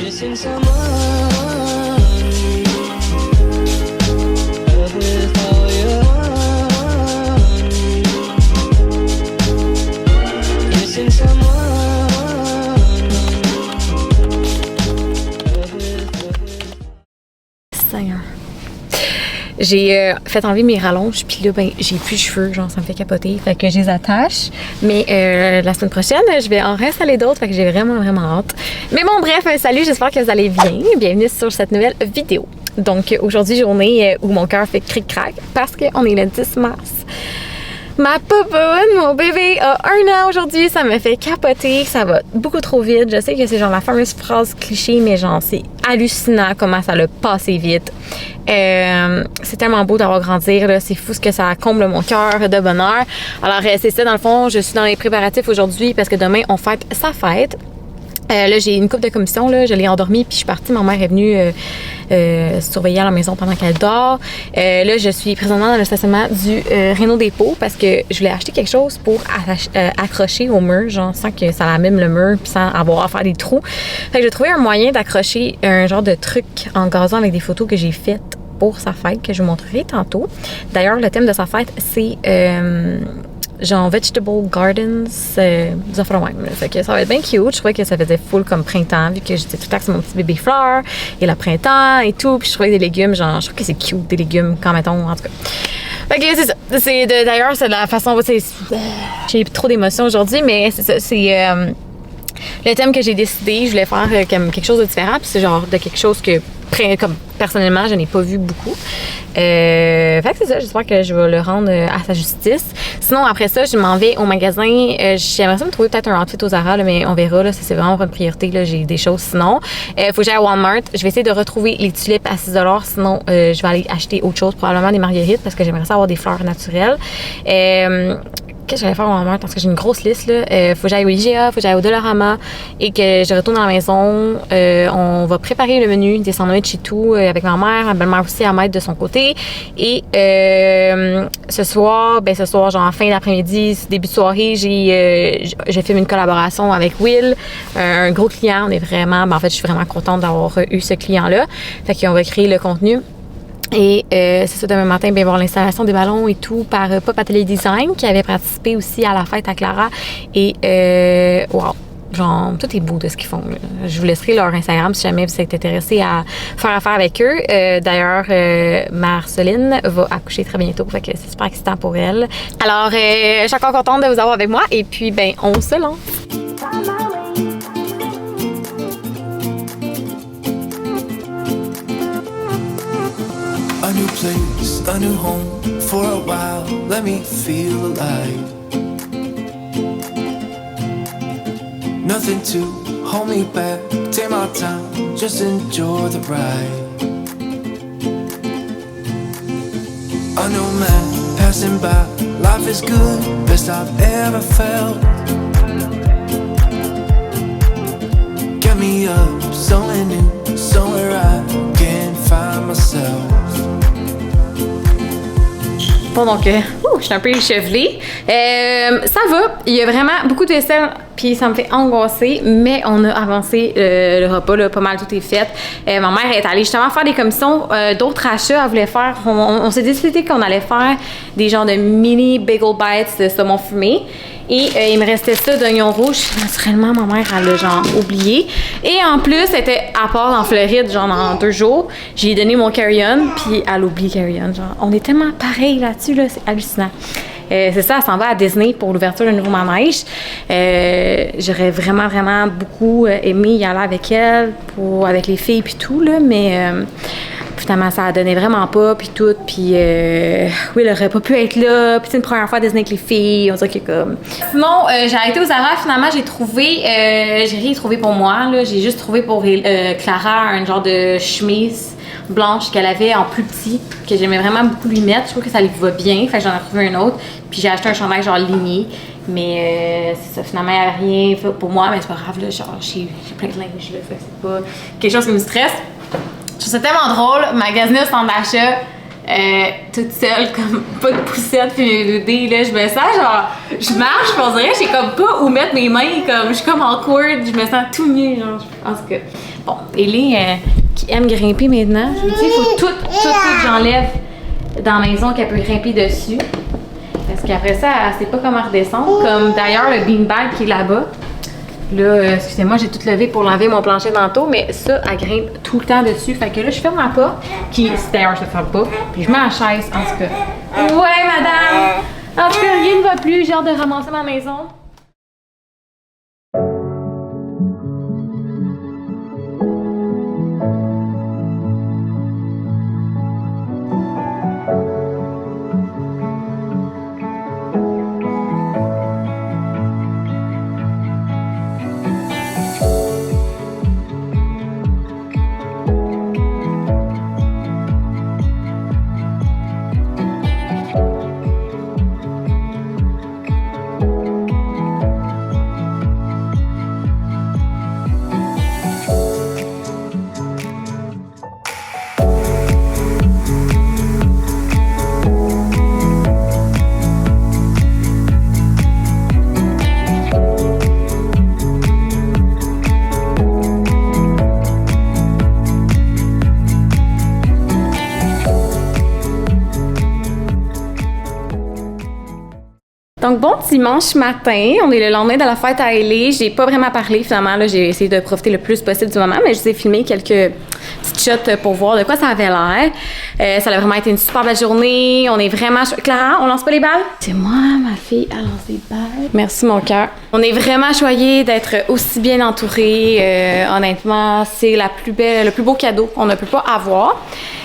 Missing someone with all your heart. Missing someone. Seigneur. J'ai fait enlever mes rallonges, puis là, ben, j'ai plus de cheveux, genre, ça me fait capoter. Fait que je les attache. Mais la semaine prochaine, je vais en réinstaller d'autres, fait que j'ai vraiment, vraiment hâte. Mais bon, bref, salut, j'espère que vous allez bien. Bienvenue sur cette nouvelle vidéo. Donc, aujourd'hui, journée où mon cœur fait cric-crac, parce qu'on est le 10 mars. Ma popoune, mon bébé, a 1 an aujourd'hui. Ça me fait capoter. Ça va beaucoup trop vite. Je sais que c'est genre la fameuse phrase cliché, mais genre, c'est hallucinant comment ça l'a passé vite. C'est tellement beau d'avoir grandir. C'est fou ce que ça comble mon cœur de bonheur. Alors, c'est ça, dans le fond, je suis dans les préparatifs aujourd'hui parce que demain, on fête sa fête. Là, j'ai une couple de commissions, là, je l'ai endormie, puis je suis partie. Ma mère est venue surveiller à la maison pendant qu'elle dort. Là, je suis présentement dans le stationnement du Renault Dépôt parce que je voulais acheter quelque chose pour accrocher au mur, genre sans que ça abîme le mur puis sans avoir à faire des trous. Fait que j'ai trouvé un moyen d'accrocher un genre de truc en gazon avec des photos que j'ai faites pour sa fête, que je vous montrerai tantôt. D'ailleurs, le thème de sa fête, c'est... genre Vegetable Gardens, des affaires de même. Fait que ça va être bien cute. Je trouvais que ça faisait full comme printemps, vu que j'étais tout le temps sur mon petit bébé fleur, et le printemps et tout. Puis je trouvais des légumes, genre, je trouve que c'est cute, des légumes, quand mettons, en tout cas. Fait que c'est ça. D'ailleurs, c'est de la façon, j'ai trop d'émotions aujourd'hui, mais c'est ça, c'est le thème que j'ai décidé. Je voulais faire comme quelque chose de différent, puis c'est genre de quelque chose que, comme personnellement, je n'ai pas vu beaucoup. Fait que c'est ça, j'espère que je vais le rendre à sa justice. Sinon, après ça, je m'en vais au magasin. J'aimerais ça me trouver peut-être un outfit au Zara, là, mais on verra. Là, c'est vraiment pas une priorité. Là, j'ai des choses sinon. Faut que j'aille à Walmart. Je vais essayer de retrouver les tulipes à 6 $. Sinon, je vais aller acheter autre chose, probablement des marguerites, parce que j'aimerais ça avoir des fleurs naturelles. Qu'est-ce que j'allais faire au Walmart? Parce que j'ai une grosse liste, là. Faut que j'aille au IGA, faut que j'aille au Dollarama et que je retourne à la maison. On va préparer le menu des sandwichs et tout avec ma mère. Ma belle-mère aussi à m'aide de son côté. Et ce soir, genre en fin d'après-midi, début de soirée, j'ai fait une collaboration avec Will, un gros client. On est vraiment, en fait, je suis vraiment contente d'avoir eu ce client-là. Fait qu'on va créer le contenu. Et c'est ça, demain matin, bien voir l'installation des ballons et tout par Pop Atelier Design qui avait participé aussi à la fête à Clara. Et wow! Genre, tout est beau de ce qu'ils font. Là. Je vous laisserai leur Instagram si jamais vous êtes intéressé à faire affaire avec eux. D'ailleurs, Marceline va accoucher très bientôt. Fait que c'est super excitant pour elle. Alors, je suis encore contente de vous avoir avec moi. Et puis, ben, on se lance. A new place, a new home, for a while, let me feel alive. Nothing to hold me back, take my time, just enjoy the ride. I know man, passing by, life is good, best I've ever felt. Get me up, somewhere new, somewhere I can find myself. Bon, donc, je suis un peu échevelée. Ça va. Il y a vraiment beaucoup de vaisselle, puis ça me fait angoisser, mais on a avancé le repas, là, pas mal, tout est fait. Ma mère est allée justement faire des commissions, d'autres achats. Elle voulait faire, on s'est décidé qu'on allait faire des genres de mini bagel bites de saumon fumé. Et il me restait ça d'oignon rouge. Naturellement, ma mère, elle l'a genre oublié. Et en plus, elle était à part en Floride, genre dans 2 jours. J'ai donné mon carry-on, puis elle oublie carry-on. Genre, on est tellement pareil là-dessus, là, c'est hallucinant. C'est ça, elle s'en va à Disney pour l'ouverture d'un nouveau manège. J'aurais vraiment, vraiment beaucoup aimé y aller avec elle, avec les filles puis tout, là, mais finalement, ça a donné vraiment pas, puis tout, puis oui, elle aurait pas pu être là, puis c'est une première fois à Disney avec les filles, on dirait que comme... Sinon, j'ai arrêté aux Zara, finalement, j'ai rien trouvé pour moi, là, j'ai juste trouvé pour Clara un genre de chemise blanche qu'elle avait en plus petit, que j'aimais vraiment beaucoup lui mettre, je trouve que ça lui va bien, fait que j'en ai trouvé un autre, puis j'ai acheté un chandail genre ligné, mais c'est ça, finalement, il n'y avait rien pour moi, mais c'est pas grave, là, genre, j'ai plein de linge, là, fait que c'est pas quelque chose qui me stresse. Je trouve ça tellement drôle, magasiner au centre d'achat, toute seule, comme pas de poussette puis mes bébés, là, je me sens genre, je marche, puis on dirait, je sais comme pas où mettre mes mains, comme, je suis comme awkward, je me sens tout nu, genre, en tout cas. Bon, Ellie, qui aime grimper maintenant, je me dis, il faut tout j'enlève dans la maison qu'elle peut grimper dessus. Parce qu'après ça, elle sait pas comment redescendre, comme d'ailleurs le beanbag qui est là-bas. Là, excusez-moi, j'ai tout levé pour l'enlever mon plancher tantôt, mais ça, elle grimpe tout le temps dessus. Fait que là, je ferme la porte, qui d'ailleurs, je ne ferme pas, puis je mets la chaise, en tout cas. Ouais, madame! En tout cas, rien ne va plus, j'ai hâte de ramasser ma maison. Donc, bon dimanche matin, on est le lendemain de la fête à Ellie. J'ai pas vraiment parlé finalement, là, j'ai essayé de profiter le plus possible du moment, mais je vous ai filmé quelques petites shots pour voir de quoi ça avait l'air. Ça a vraiment été une super belle journée. On est vraiment... Clara, on lance pas les balles? C'est moi, ma fille, à lancer les balles. Merci, mon cœur. On est vraiment choyés d'être aussi bien entourés. Honnêtement, c'est le plus beau cadeau qu'on ne peut pas avoir.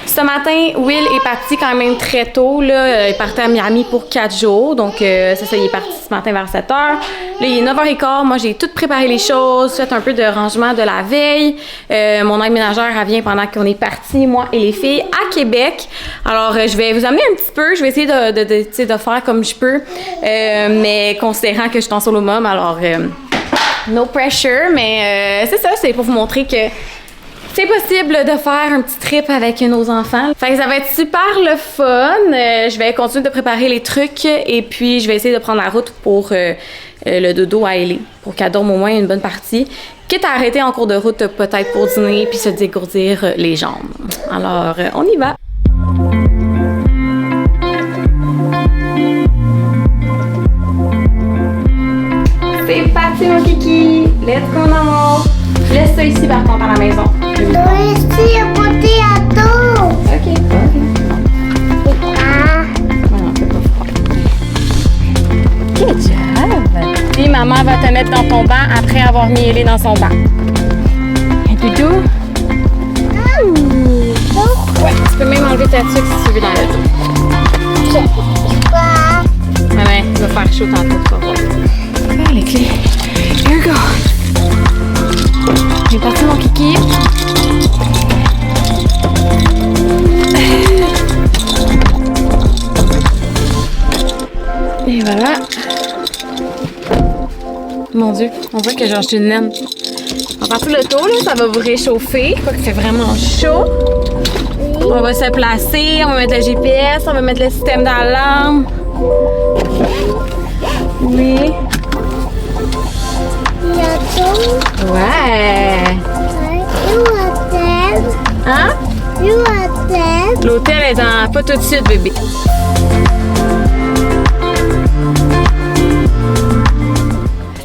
Ce matin, Will est parti quand même très tôt. Là. Il partait à Miami pour 4 jours. Donc, c'est ça, il est parti ce matin vers 7 h. Là, il est 9 h 15. Moi, j'ai tout préparé les choses, fait un peu de rangement de la veille. Mon aide ménagère, elle vient pendant qu'on est parti, moi et les filles, à Québec. Alors, je vais vous amener un petit peu. Je vais essayer de faire comme je peux. Mais considérant que je suis en solo mom, alors, no pressure. Mais c'est ça, c'est pour vous montrer que c'est possible de faire un petit trip avec nos enfants. Fait que ça va être super le fun. Je vais continuer de préparer les trucs et puis je vais essayer de prendre la route pour le dodo à Ellie, pour qu'elle dorme au moins une bonne partie. Quitte à arrêter en cours de route peut-être pour dîner puis se dégourdir les jambes. Alors, on y va. C'est parti mon kiki! Let's go maman! Je laisse ça ici par contre à la maison. Ici, à côté à dos. Ok. Ah. Non, c'est pas froid. Good job! Puis maman va te mettre dans ton banc après avoir mis Ellie dans son banc. Un doudou? Ouais, tu peux même enlever ta tuque si tu veux dans le dos. Ouais, il va faire chaud tantôt, tu vas voir. Ah, les clés. Here we go! J'ai parti mon kiki. Et voilà. Mon Dieu, on voit que j'ai acheté une naine. On va partir le tour, là, ça va vous réchauffer. Quoi que c'est vraiment chaud. On va se placer, on va mettre le GPS, on va mettre le système d'alarme. Oui. Ouais. Hein? L'hôtel est dans... Pas tout de suite, bébé.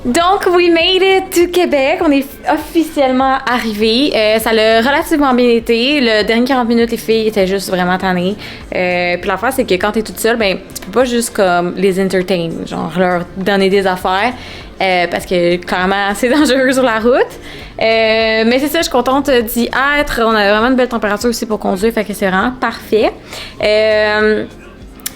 Donc, we made it to Québec. On est officiellement arrivés. Ça a relativement bien été. Le dernier 40 minutes, les filles étaient juste vraiment tannées. Puis l'affaire, c'est que quand t'es toute seule, ben, tu peux pas juste comme les entertain, genre leur donner des affaires. Parce que clairement, c'est dangereux sur la route. Mais c'est ça, je suis contente d'y être. On a vraiment une belle température aussi pour conduire, fait que c'est vraiment parfait.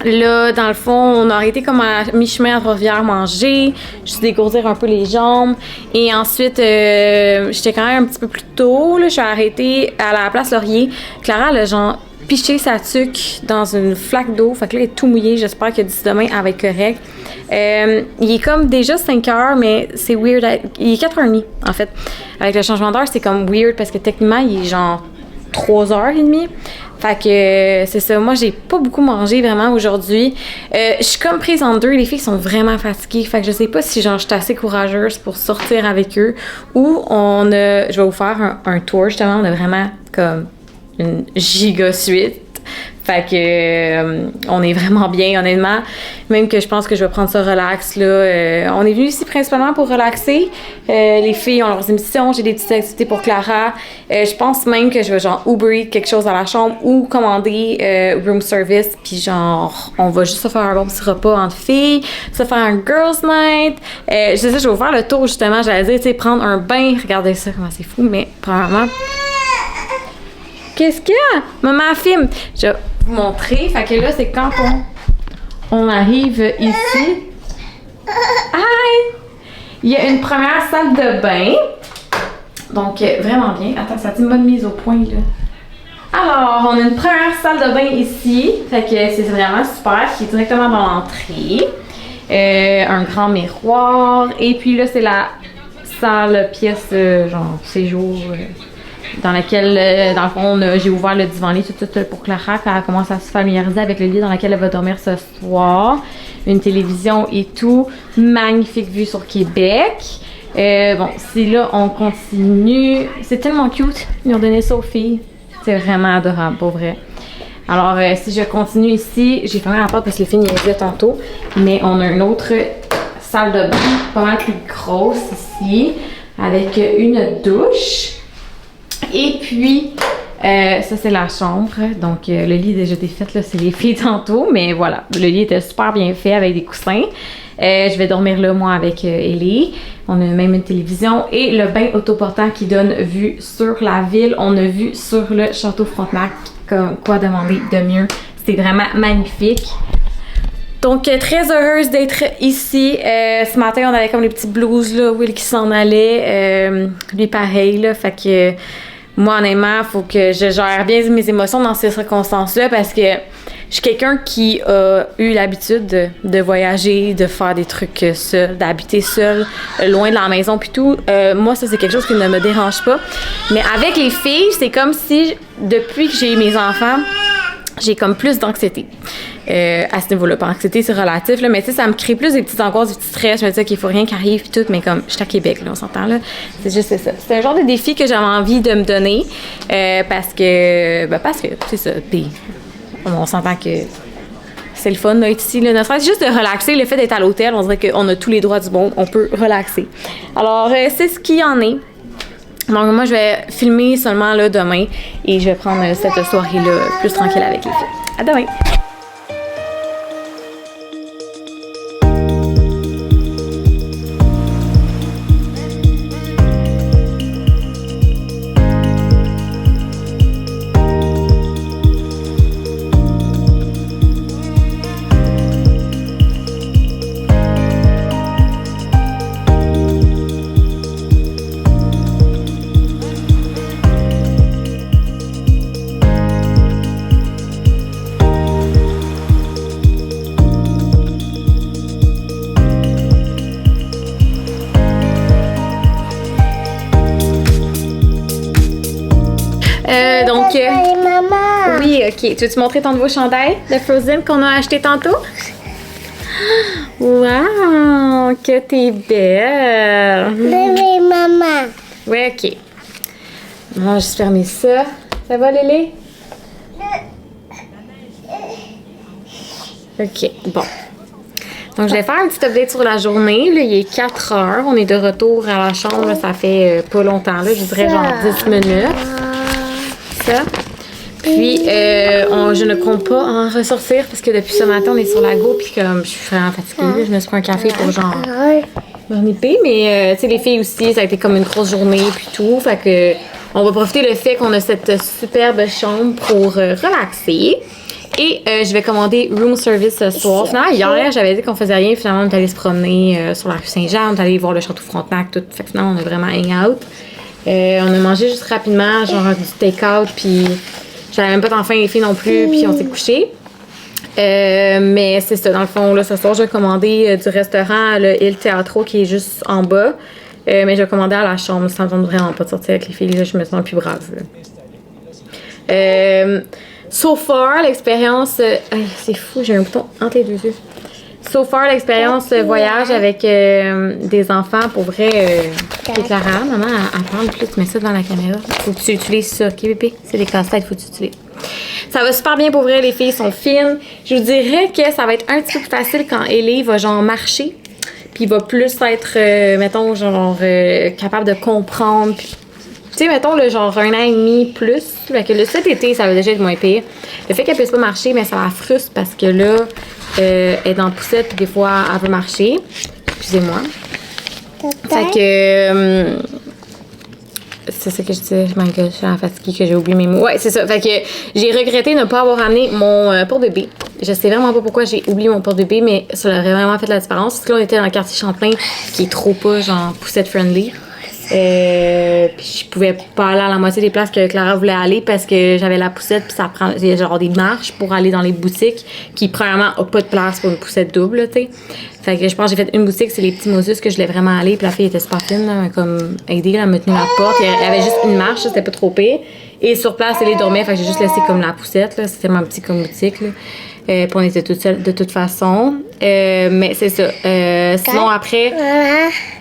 Là, dans le fond, on aurait été comme à mi-chemin entre Rivière manger, juste dégourdir un peu les jambes. Et ensuite, j'étais quand même un petit peu plus tôt. Là, je suis arrêtée à la place Laurier. Clara, elle a genre piché sa tuque dans une flaque d'eau. Fait que là, elle est tout mouillée. J'espère que d'ici demain, elle va être correcte. Il est comme déjà 5 heures, mais c'est weird. Il est 4h30, en fait. Avec le changement d'heure, c'est comme weird parce que techniquement, il est genre 3h30. Fait que c'est ça. Moi, j'ai pas beaucoup mangé vraiment aujourd'hui. Je suis comme prise en deux. Les filles sont vraiment fatiguées. Fait que je sais pas si genre je suis assez courageuse pour sortir avec eux ou je vais vous faire un tour justement. On a vraiment comme une giga suite. Fait que on est vraiment bien, honnêtement. Même que je pense que je vais prendre ça relax, là. On est venu ici principalement pour relaxer. Les filles ont leurs émissions, j'ai des petites activités pour Clara. Je pense même que je vais genre Uber Eats quelque chose à la chambre ou commander room service. Puis genre, on va juste se faire un bon petit repas entre filles, se faire un girls night. Je sais, je vais vous faire le tour justement. J'allais dire, tu sais, prendre un bain. Regardez ça, comment c'est fou. Mais premièrement... Qu'est-ce qu'il y a? Maman filme. Je vais vous montrer. Fait que là, c'est quand on arrive ici. Aïe! Il y a une première salle de bain. Donc, vraiment bien. Attends, ça a une bonne mise au point, là. Alors, on a une première salle de bain ici. Fait que c'est vraiment super. Qui est directement dans l'entrée. Un grand miroir. Et puis là, c'est la salle, pièce, genre, séjour... dans laquelle, dans le fond, j'ai ouvert le divan-lit tout pour Clara, puis elle commence à se familiariser avec le lit dans lequel elle va dormir ce soir. Une télévision et tout. Magnifique vue sur Québec. Bon, si là, on continue. C'est tellement cute. Ils ont donné ça aux filles. C'est vraiment adorable, pour vrai. Alors, si je continue ici, j'ai fermé la porte parce que les filles niaisaient tantôt, mais on a une autre salle de bain, pas mal plus grosse ici, avec une douche. Et puis, ça c'est la chambre. Donc, le lit a déjà été fait, là, c'est les filles tantôt. Mais voilà, le lit était super bien fait avec des coussins. Je vais dormir là, moi, avec Ellie. On a même une télévision. Et le bain autoportant qui donne vue sur la ville. On a vu sur le château Frontenac. Comme quoi demander de mieux. C'était vraiment magnifique. Donc, très heureuse d'être ici. Ce matin, on avait comme les petits blues, là, Will qui s'en allait. Lui, pareil, là. Fait que... Moi, honnêtement, il faut que je gère bien mes émotions dans ces circonstances-là parce que je suis quelqu'un qui a eu l'habitude de voyager, de faire des trucs seul, d'habiter seul, loin de la maison puis tout. Moi, ça, c'est quelque chose qui ne me dérange pas. Mais avec les filles, c'est comme si, depuis que j'ai eu mes enfants, j'ai comme plus d'anxiété. À ce niveau-là. Pas anxiété, c'est relatif, là, mais tu sais, ça me crée plus des petites angoisses, des petits stress. Je me dis qu'il faut rien qui arrive, puis tout, mais comme je suis à Québec, là, on s'entend, là. C'est juste ça. C'est un genre de défi que j'avais envie de me donner parce que c'est ça. Puis, on s'entend que c'est le fun d'être ici, là. C'est juste de relaxer. Le fait d'être à l'hôtel, on dirait qu'on a tous les droits du monde, on peut relaxer. Alors, c'est ce qu'il y en est. Donc, moi, je vais filmer seulement là demain et je vais prendre cette soirée-là plus tranquille avec les filles. À demain! Maman. Oui, ok. Tu veux-tu montrer ton nouveau chandail de Frozen qu'on a acheté tantôt? Wow, que t'es belle! Bébé, maman. Oui, ok. On va juste fermer ça. Ça va, Lélé? Ok, bon. Donc, je vais faire un petit update sur la journée. Là, il est 4 heures. On est de retour à la chambre. Là, ça fait pas longtemps. Là, je dirais genre 10 minutes. Ça. Puis, je ne compte pas en ressortir parce que depuis ce matin, on est sur la go. Puis, comme je suis vraiment fatiguée, là, je me suis pris un café pour genre me nipper. Mais, tu sais, les filles aussi, ça a été comme une grosse journée. Puis tout. Fait que, on va profiter le fait qu'on a cette superbe chambre pour relaxer. Et je vais commander room service ce soir. Finalement, hier, j'avais dit qu'on faisait rien. Finalement, on est allé se promener sur la rue Saint-Jean. On est allé voir le château Frontenac. Tout. Fait que finalement, on a vraiment hang out. On a mangé juste rapidement, genre du take-out. Puis j'avais même pas tant faim, les filles non plus. Puis on s'est couché. Mais c'est ça, dans le fond, là, ce soir, je vais commander du restaurant, le Il Teatro, qui est juste en bas. Mais je vais commander à la chambre. Ça ne me tente vraiment pas de sortir avec les filles. Là, je me sens plus brave. Là. So far, l'expérience... c'est fou, j'ai un bouton entre les deux yeux. So far, l'expérience voyage avec des enfants, pour vrai, c'est Clara. Maman, elle parle plus, tu mets ça devant la caméra. Faut que tu utilises ça, ok, bébé? C'est des casse-têtes, faut que tu utilises. Ça va super bien pour vrai, les filles sont fines. Je vous dirais que ça va être un petit peu plus facile quand Ellie va genre marcher. Puis il va plus être, mettons, genre capable de comprendre. Tu sais, mettons, le genre 1 an et demi plus. Fait que cet été, ça va déjà être moins pire. Le fait qu'elle puisse pas marcher, mais ça la frustre parce que là, elle est dans la poussette, puis des fois, elle veut marcher. Excusez-moi. Fait que... c'est ça que je disais. My God, je suis fatiguée que j'ai oublié mes mots. Ouais, c'est ça. Fait que j'ai regretté ne pas avoir amené mon porte-bébé. Je sais vraiment pas pourquoi j'ai oublié mon porte-bébé, mais ça aurait vraiment fait la différence. Parce que là, on était dans le quartier Champlain, qui est trop pas, genre, poussette-friendly. Puis je pouvais pas aller à la moitié des places que Clara voulait aller parce que j'avais la poussette, puis ça prend genre des marches pour aller dans les boutiques qui, premièrement, a pas de place pour une poussette double, tu sais. Fait que je pense que j'ai fait une boutique, c'est les petits Moses que je voulais vraiment aller, puis la fille était super fine, là, comme aidée, elle m'a tenu la porte. Il y avait juste une marche, c'était pas trop pire. Et sur place, elle dormait, fait que j'ai juste laissé comme la poussette, là. C'était tellement petit comme boutique, là. Puis on était toutes seules de toute façon. Mais c'est ça. Sinon, après,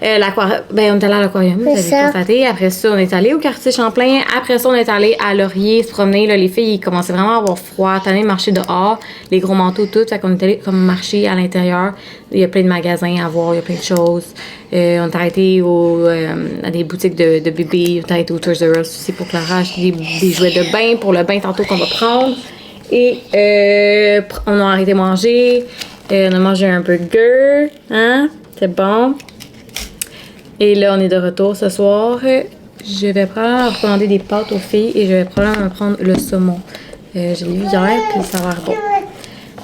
l'aquarium. Ben, on est allé à l'aquarium, vous avez constaté. Après ça, on est allé au quartier Champlain. Après ça, on est allé à Laurier se promener. Là, les filles, ils commençaient vraiment à avoir froid. Tanné de marcher dehors. Les gros manteaux, tout. Fait qu'on est allé comme marcher à l'intérieur. Il y a plein de magasins à voir, il y a plein de choses. On est arrêté à des boutiques de bébés. On est arrêté au Toys R Us aussi pour Clara acheter des jouets de bain pour le bain tantôt qu'on va prendre. Et on a arrêté de manger. On a mangé un burger. Hein? C'est bon. Et là, on est de retour ce soir. Je vais probablement commander des pâtes aux filles et je vais probablement prendre le saumon. Je l'ai vu hier, puis ça va l'air bon.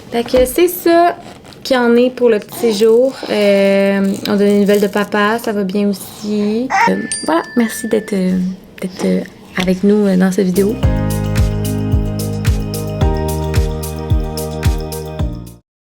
Fait que c'est ça qu'il y en est pour le petit séjour. On donne des nouvelles de papa, ça va bien aussi. Voilà, merci d'être avec nous dans cette vidéo.